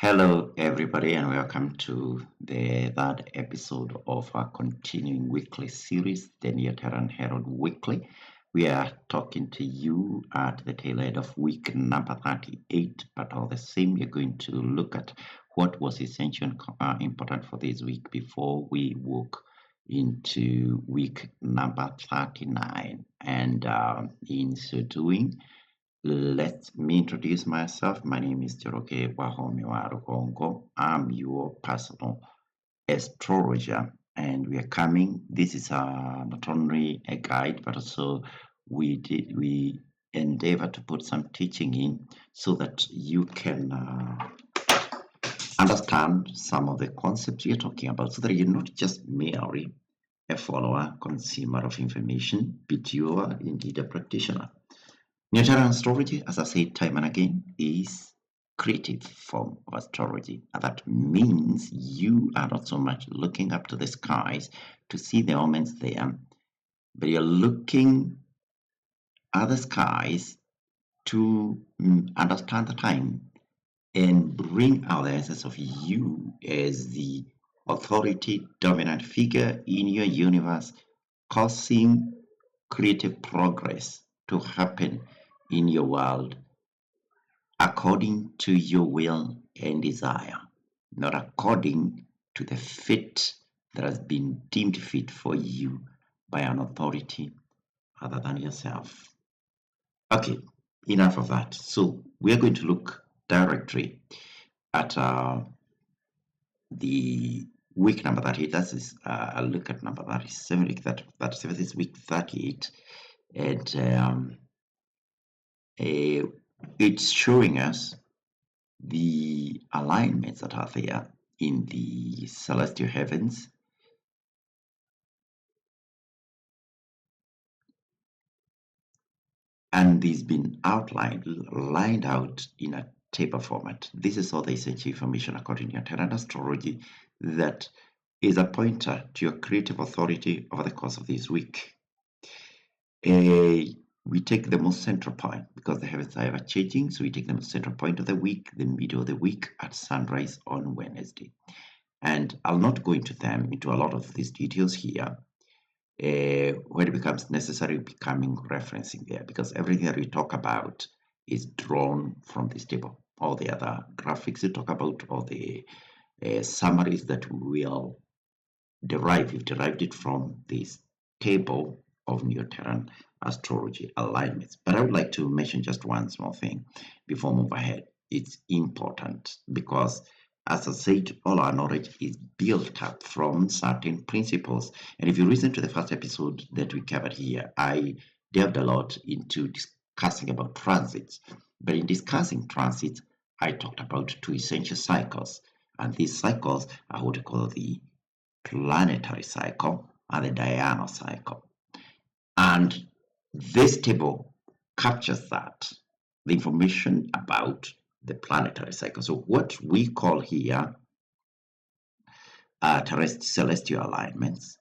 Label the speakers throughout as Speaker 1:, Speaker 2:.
Speaker 1: Hello, everybody, and welcome to the third episode of our continuing weekly series, the Neoteran Herald Weekly. We are talking to you at the tail end of week number 38, but all the same, we're going to look at what was essential and important for this week before we walk into week number 39. And in so doing, let me introduce myself. My name is Joroke Wahome Warukongo. I'm your personal astrologer, and we are coming. This is not only a guide, but also we endeavor to put some teaching in so that you can understand some of the concepts we are talking about, so that you're not just merely a follower, consumer of information, but you are indeed a practitioner. Neoteran astrology, as I said time and again, is creative form of astrology. And that means you are not so much looking up to the skies to see the omens there, but you're looking at the skies to understand the time and bring out the essence of you as the authority dominant figure in your universe, causing creative progress to happen in your world according to your will and desire, not according to the fit that has been deemed fit for you by an authority other than yourself. Okay, enough of that. So we are going to look directly at the week number 38. That is a look at number 37. Week 37 is week 38, and it's showing us the alignments that are there in the celestial heavens. And these been outlined, lined out in a table format. This is all the essential information according to Neoteran astrology that is a pointer to your creative authority over the course of this week. We take the most central point because the heavens are ever changing. So we take the most central point of the week, the middle of the week at sunrise on Wednesday. And I'll not go into a lot of these details here. When it becomes necessary, becoming referencing there, because everything that we talk about is drawn from this table. All the other graphics we talk about, all the summaries that we will derive, we've derived it from this table of Neoteran astrology alignments. But I would like to mention just one small thing before we move ahead. It's important because, as I said, all our knowledge is built up from certain principles. And if you listen to the first episode that we covered here, I delved a lot into discussing about transits. But in discussing transits, I talked about two essential cycles. And these cycles are what we call the planetary cycle and the diurnal cycle. And this table captures that, the information about the planetary cycle. So what we call here celestial alignments.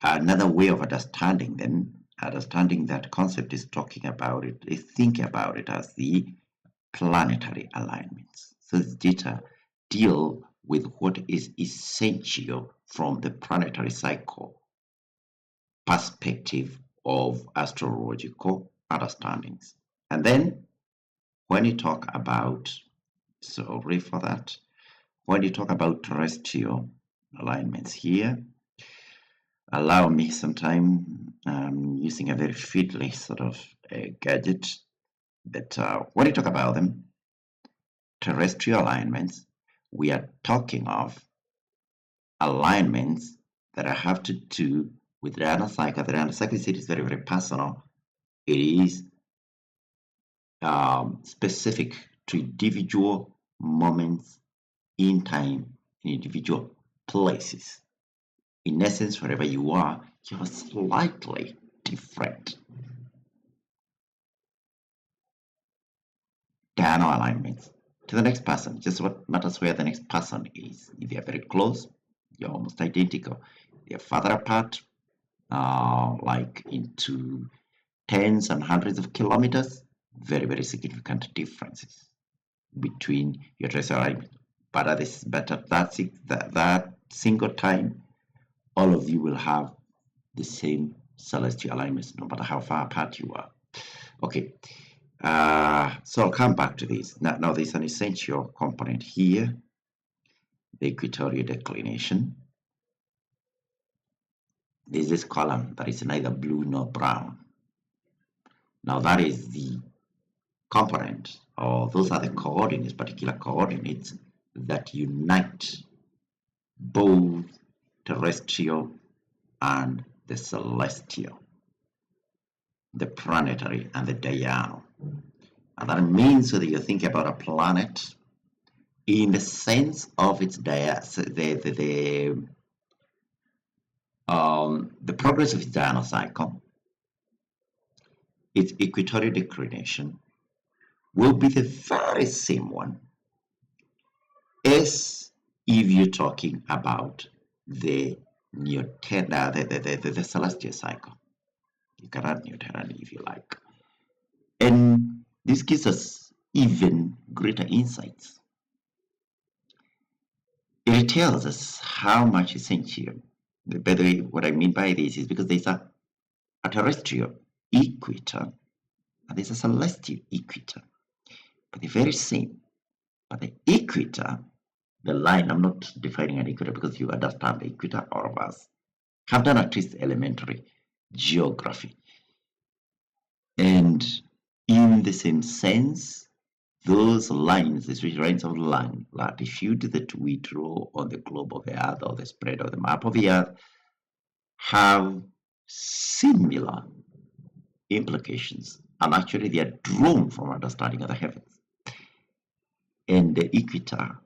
Speaker 1: Another way of understanding them, understanding that concept is talking about it, is thinking about it as the planetary alignments. So this data deal with what is essential from the planetary cycle perspective of astrological understandings. And then when you talk about, sorry for that, when you talk about terrestrial alignments here, allow me some time using a very fiddly sort of gadget, but when you talk about them, terrestrial alignments, we are talking of alignments that have to do with the diurnal cycle. The diurnal cycle is very, very personal. It is specific to individual moments in time, in individual places. In essence, wherever you are slightly different. Diurnal alignments to the next person, just what matters where the next person is. If they're very close, you're almost identical. If they're farther apart, like into tens and hundreds of kilometers, very, very significant differences between your terrestrial alignment. But at that single time, all of you will have the same celestial alignments, no matter how far apart you are. Okay, so I'll come back to this. Now there's an essential component here, the equatorial declination. There's this column that is neither blue nor brown. Now that is the component, or those are the coordinates, particular coordinates that unite both terrestrial and the celestial, the planetary and the diurnal. And that means that you think about a planet in the sense of its the progress of its diurnal cycle, its equatorial declination will be the very same one as if you're talking about the Neoteran, the celestial cycle. You can add Neoteran if you like. And this gives us even greater insights. It tells us how much essential. By the way, what I mean by this is because there's a terrestrial equator and there's a celestial equator, but they're very same. But the equator, the line, I'm not defining an equator because you understand the equator, all of us have done at least elementary geography. And in the same sense, those lines, these lines of latitude that we draw on the globe of the Earth or the spread of the map of the Earth have similar implications, and actually they are drawn from understanding of the heavens. And the equator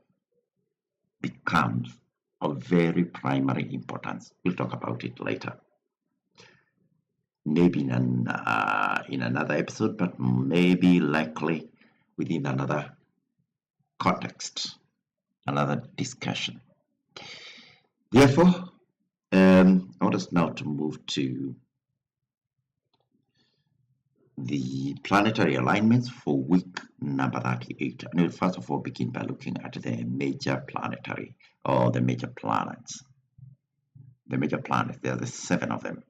Speaker 1: becomes of very primary importance. We'll talk about it later. Maybe in another episode, but maybe likely within another context, another discussion. Therefore, I want us now to move to the planetary alignments for week number 38. And we'll first of all begin by looking at the major planetary, or the major planets. The major planets, there are the 7 of them.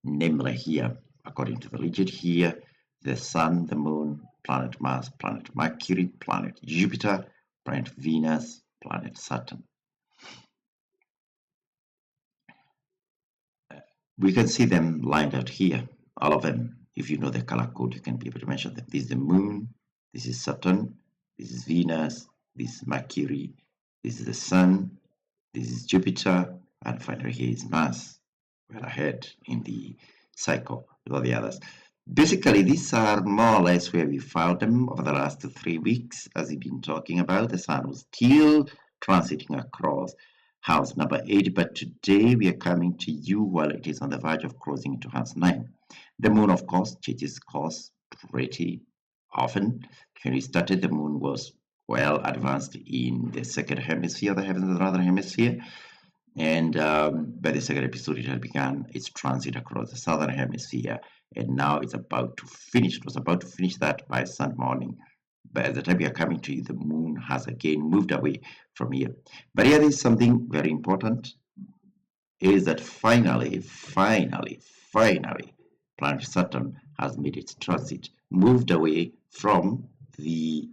Speaker 1: Namely here, according to the legend here, the Sun, the Moon, planet Mars, planet Mercury, planet Jupiter, planet Venus, planet Saturn. We can see them lined out here, all of them. If you know the color code, you can be able to mention them. This is the Moon, this is Saturn, this is Venus, this is Mercury, this is the Sun, this is Jupiter, and finally here is Mars. We're ahead in the cycle with all the others. Basically, these are more or less where we found them over the last 3 weeks, as we've been talking about. The Sun was still transiting across house number 8, but today we are coming to you while it is on the verge of crossing into house 9. The Moon, of course, changes course pretty often. When we started, the Moon was well advanced in the second hemisphere, the heavens of the northern hemisphere. And by the second episode, it had begun its transit across the southern hemisphere, and now it's about to finish. It was about to finish that by Sunday morning. By the time we are coming to you, the Moon has again moved away from here. But here is something very important, is that finally, planet Saturn has made its transit, moved away from the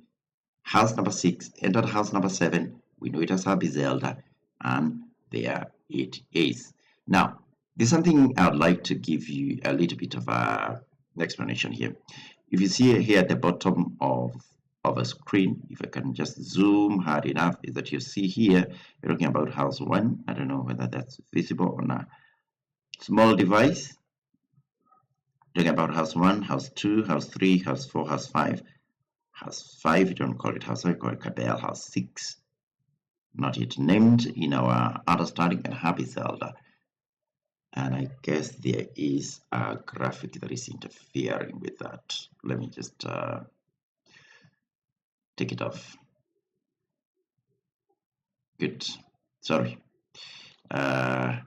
Speaker 1: house number 6, entered house number 7. We know it as Abizelda, and there it is. Now, there's something I would like to give you a little bit of an explanation here. If you see here at the bottom of a screen, if I can just zoom hard enough, is that you see here, we're talking about house 1. I don't know whether that's visible on a small device. Talking about house 1, house 2, house 3, house 4, house 5. House 5, you don't call it house 5, you call it Kabel, house 6. Not yet named in our understanding, and Abizelda. And I guess there is a graphic that is interfering with that. Let me just take it off. Good. Sorry. I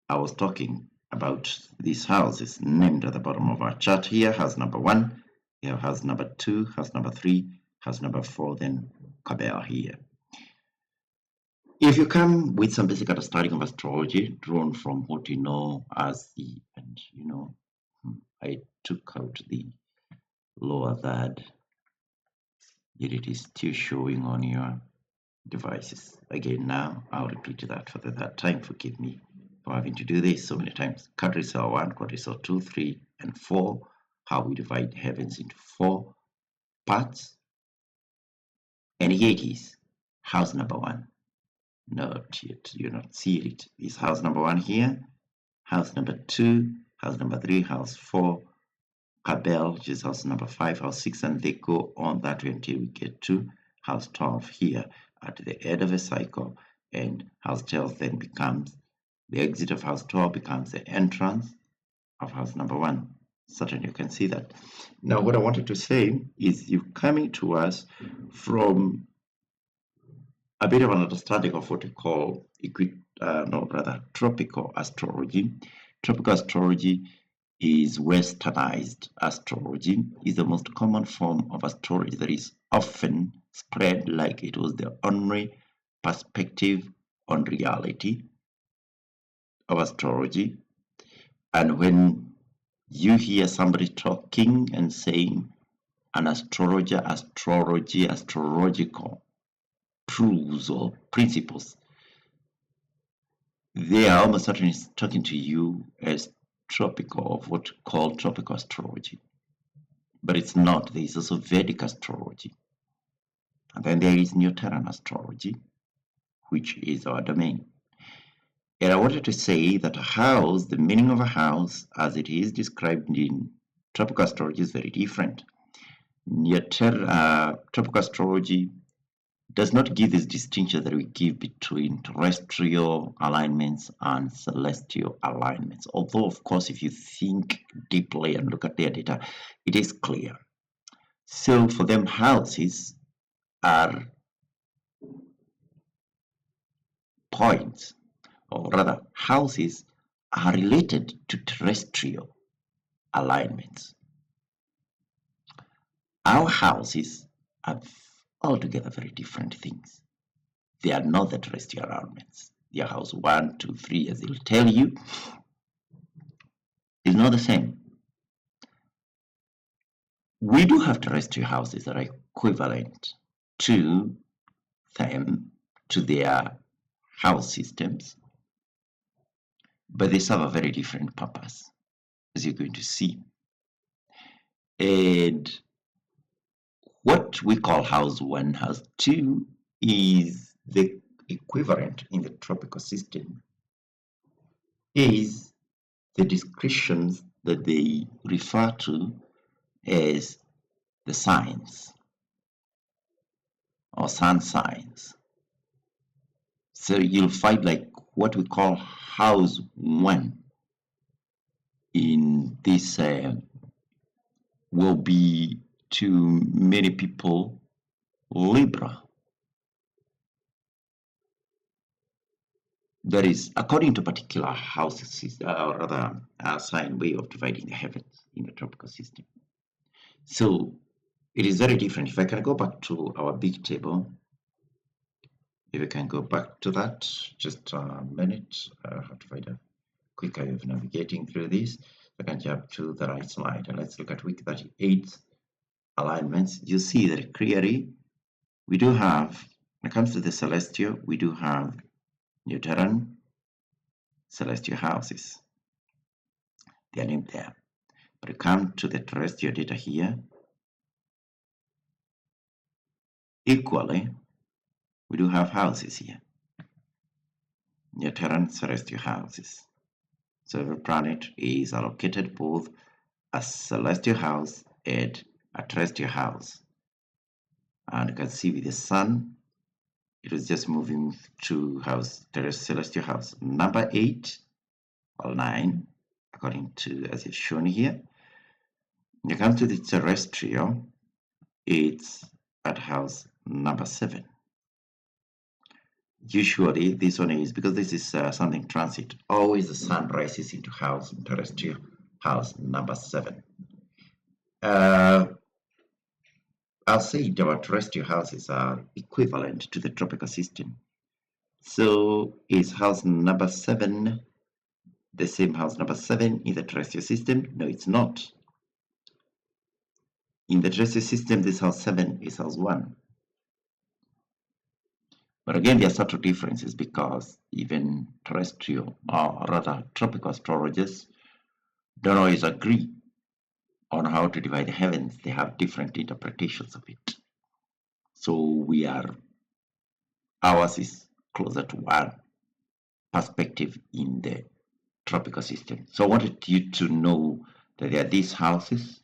Speaker 1: was talking about these houses named at the bottom of our chart here. House number 1. We have house number 2, house number 3, house number 4, then Kabel here. If you come with some basic understanding of astrology, drawn from what you know as I took out the lower third, yet it is still showing on your devices. Again, now I'll repeat that for the third time. Forgive me for having to do this so many times. Quadrilateral 1, quadrilateral 2, 3, and 4. How we divide heavens into 4 parts. And here it is, house number 1. Not yet, you not see it. It's house number 1 here, house number 2, house number 3, house 4, Kabel, which is house number 5, house 6, and they go on that way until we get to house 12 here at the end of a cycle. And house 12 then becomes the exit of house 12, becomes the entrance of house number 1. Certainly you can see that. Now what I wanted to say is you're coming to us from a bit of an understanding of what we call tropical astrology. Tropical astrology is westernized astrology, is the most common form of astrology that is often spread like it was the only perspective on reality of astrology. And when you hear somebody talking and saying an astrologer, astrological truths or principles, they are almost certainly talking to you as tropical, of what we call tropical astrology. But it's not. There is also Vedic astrology. And then there is Neoteran astrology, which is our domain. And I wanted to say that a house, the meaning of a house as it is described in tropical astrology is very different. Tropical astrology does not give this distinction that we give between terrestrial alignments and celestial alignments. Although, of course, if you think deeply and look at their data, it is clear. So for them, houses are points, or rather, houses are related to terrestrial alignments. Our houses are altogether very different things. They are not the terrestrial alignments. Their house 1, 2, 3, as they'll tell you, is not the same. We do have terrestrial houses that are equivalent to them, to their house systems, but they serve a very different purpose, as you're going to see. And what we call house 1, house 2 is the equivalent in the tropical system, is the descriptions that they refer to as the signs or sun signs. So you'll find like what we call house 1 in this will be to many people Libra. That is according to particular houses or rather a sign way of dividing the heavens in the tropical system. So it is very different. If I can go back to our big table, if we can go back to that, just a minute, I have to find a quick way of navigating through this. I can jump to the right slide and let's look at week 38 alignments. You see that clearly we do have, when it comes to the celestial, we do have Neoteran celestial houses. They are named there. But we come to the terrestrial data here. Equally, we do have houses here. Neoteran celestial houses. So every planet is allocated both a celestial house and a terrestrial house. And you can see with the sun, it was just moving to celestial house number 8 or 9, according to as it's shown here. When it comes to the terrestrial, it's at house number 7. Usually this one is, because this is something transit, always the sun rises into house terrestrial house number 7. I'll say our terrestrial houses are equivalent to the tropical system. So is house number 7 the same house number 7 in the terrestrial system? No, it's not. In the terrestrial system, this house 7 is house 1. But again, there are subtle differences because even terrestrial, or rather tropical astrologers, don't always agree on how to divide the heavens. They have different interpretations of it. So ours is closer to one perspective in the tropical system. So I wanted you to know that there are these houses,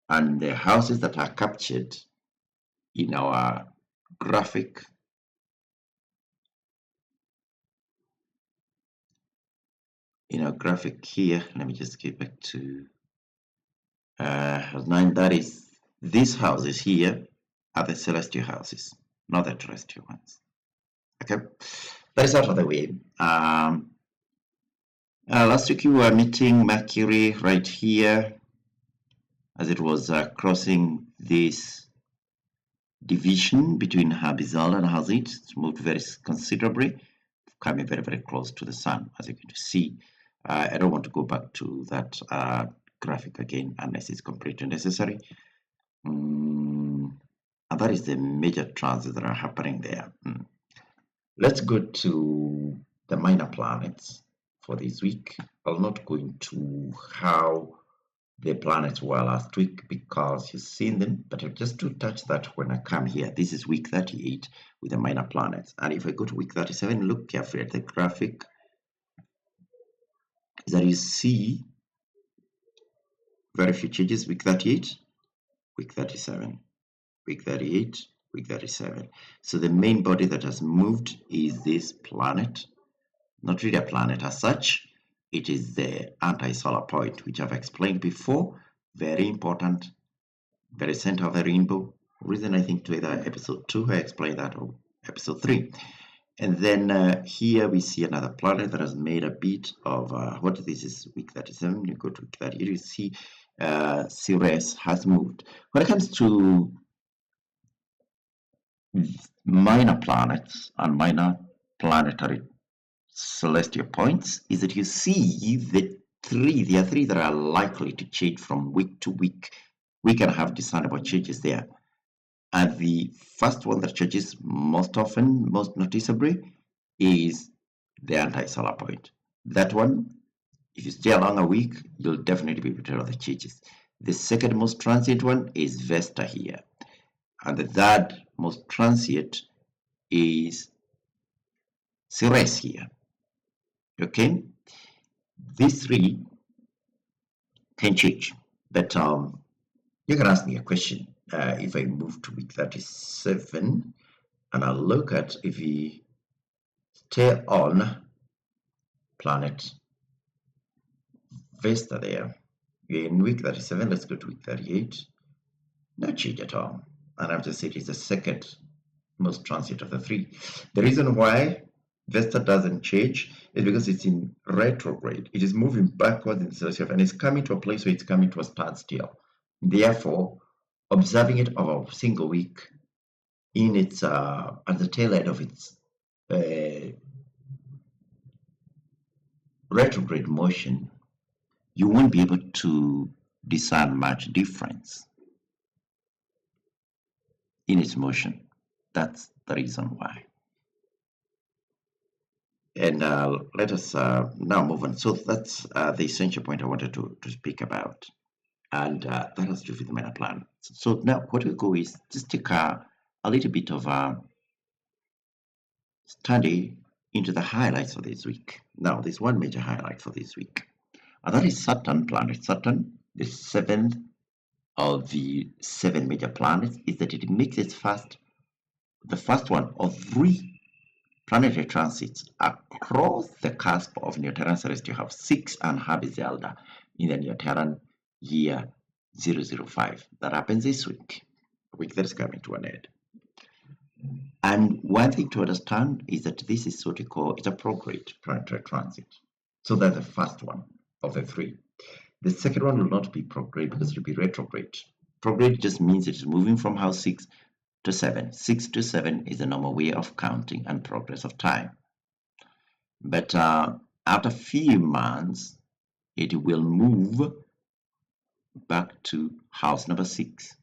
Speaker 1: and the houses that are captured in our graphic here. Let me just get back to 9. That is, these houses here are the celestial houses, not the terrestrial ones. Okay, that is out of the way. Last week we were meeting Mercury right here as it was crossing this division between Habizal and Hazit. It's moved very considerably, coming very, very close to the sun, as you can see. I don't want to go back to that graphic again unless it's completely necessary. And that is the major transits that are happening there. Let's go to the minor planets for this week. I'll not go into how the planets were last week because you've seen them, but I'll just to touch that when I come here. This is week 38 with the minor planets. And if I go to week 37, look carefully at the graphic, that you see very few changes. Week 38, week 37, week 38, week 37. So the main body that has moved is this planet. Not really a planet as such. It is the anti-solar point, which I've explained before. Very important, very center of the rainbow. Reason I think to either episode 2 I explained that, or episode 3. And then here we see another planet that has made a bit of what this is, week 37. You go to week 38, you see Ceres has moved. When it comes to minor planets and minor planetary celestial points, is that you see there are three that are likely to change from week to week. We can have discernible changes there. And the first one that changes most often, most noticeably, is the anti-solar point. That one, if you stay along a week, you'll definitely be able to tell the changes. The second most transient one is Vesta here. And the third most transient is Ceres here. Okay, these three can change, but you can ask me a question. If I move to week 37 and I'll look at, if we stay on planet Vesta there, we're in week 37, let's go to week 38, no change at all. And I've just said it's the second most transient of the three. The reason why Vesta doesn't change is because it's in retrograde. It is moving backwards in the celestial, and it's coming to a place where it's coming to a standstill. Therefore, observing it over a single week in its at the tail end of its retrograde motion, you won't be able to discern much difference in its motion. That's the reason why. And let us now move on. So that's the essential point I wanted to speak about. And that has to do with the minor plan. So now what we'll go is just take a little bit of a study into the highlights of this week. Now, there's one major highlight for this week. And that is Saturn planet. Saturn, the seventh of the 7 major planets, is that it makes the first one of 3 planetary transits across the cusp of Neoteran celestial half 6 and Habizelda in the Neoteran year 005. That happens this week, a week that's coming to an end. And one thing to understand is that this is what we call, it's a prograde planetary transit. So that's the first one of the 3. The second one will not be prograde because it will be retrograde. Prograde just means it is moving from house 6 to 7. 6 to 7 is the normal way of counting and progress of time. But after a few months, it will move back to house number 6.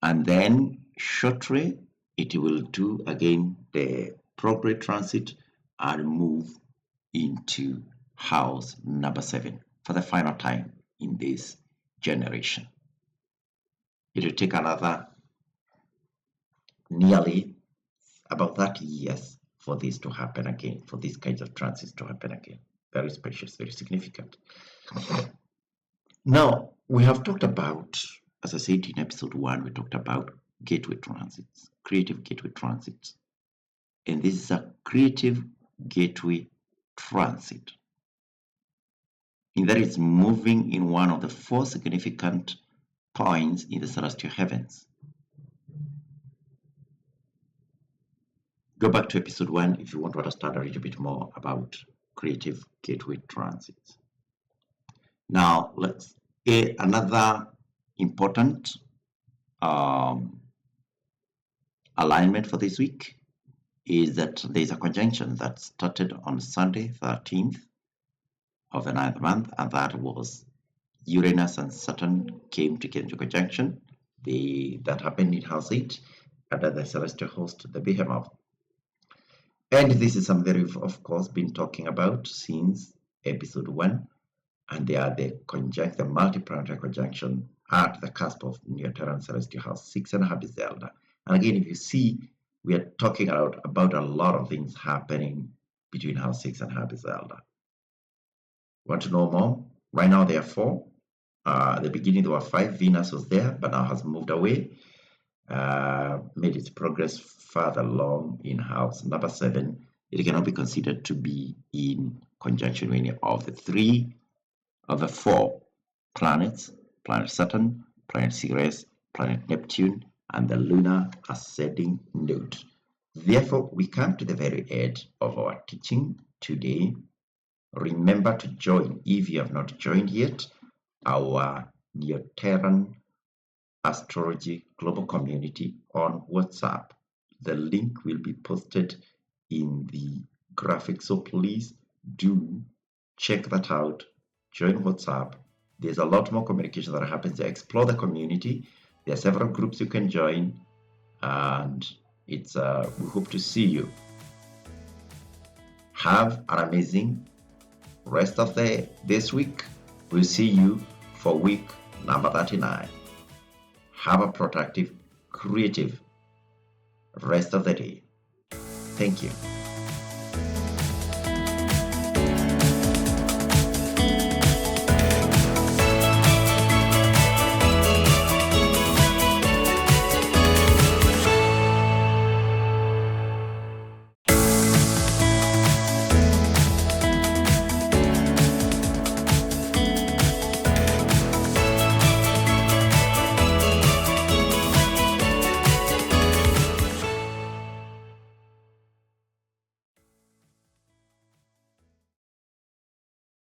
Speaker 1: And then shortly, it will do again the progress transit and move into house number 7 for the final time in this generation. It will take another nearly about 30 years for this to happen again, for these kinds of transits to happen again. Very special, very significant. Now, we have talked about, as I said in episode 1, we talked about gateway transits, creative gateway transits. And this is a creative gateway transit. And that is moving in one of the 4 significant points in the celestial heavens. Go back to episode 1 if you want to understand a little bit more about creative gateway transits. Now, let's get another important alignment for this week is that there's a conjunction that started on Sunday, 13th of the 9th month, and that was Uranus and Saturn came together into conjunction. That happened in house 8 under the celestial host, the Behemoth. And this is something that we've, of course, been talking about since episode 1. And they are the multi-planetary conjunction at the cusp of Neoteran celestial house 6 and Habis Elder. And again, if you see, we are talking about a lot of things happening between house 6 and Habis Elder. Want to know more? Right now there are 4. At the beginning there were 5. Venus was there, but now has moved away. Made its progress further along in house number 7. It cannot be considered to be in conjunction with any of the 3 of the 4 planets, planet Saturn, planet Ceres, planet Neptune, and the lunar ascending node. Therefore, we come to the very end of our teaching today. Remember to join, if you have not joined yet, our Neoteran Astrology Global Community on WhatsApp. The link will be posted in the graphic, so please do check that out. Join WhatsApp. There's a lot more communication that happens there. Explore the community. There are several groups you can join, and it's we hope to see you. Have an amazing rest of this week. We'll see you for week number 39. Have a productive, creative rest of the day. Thank you.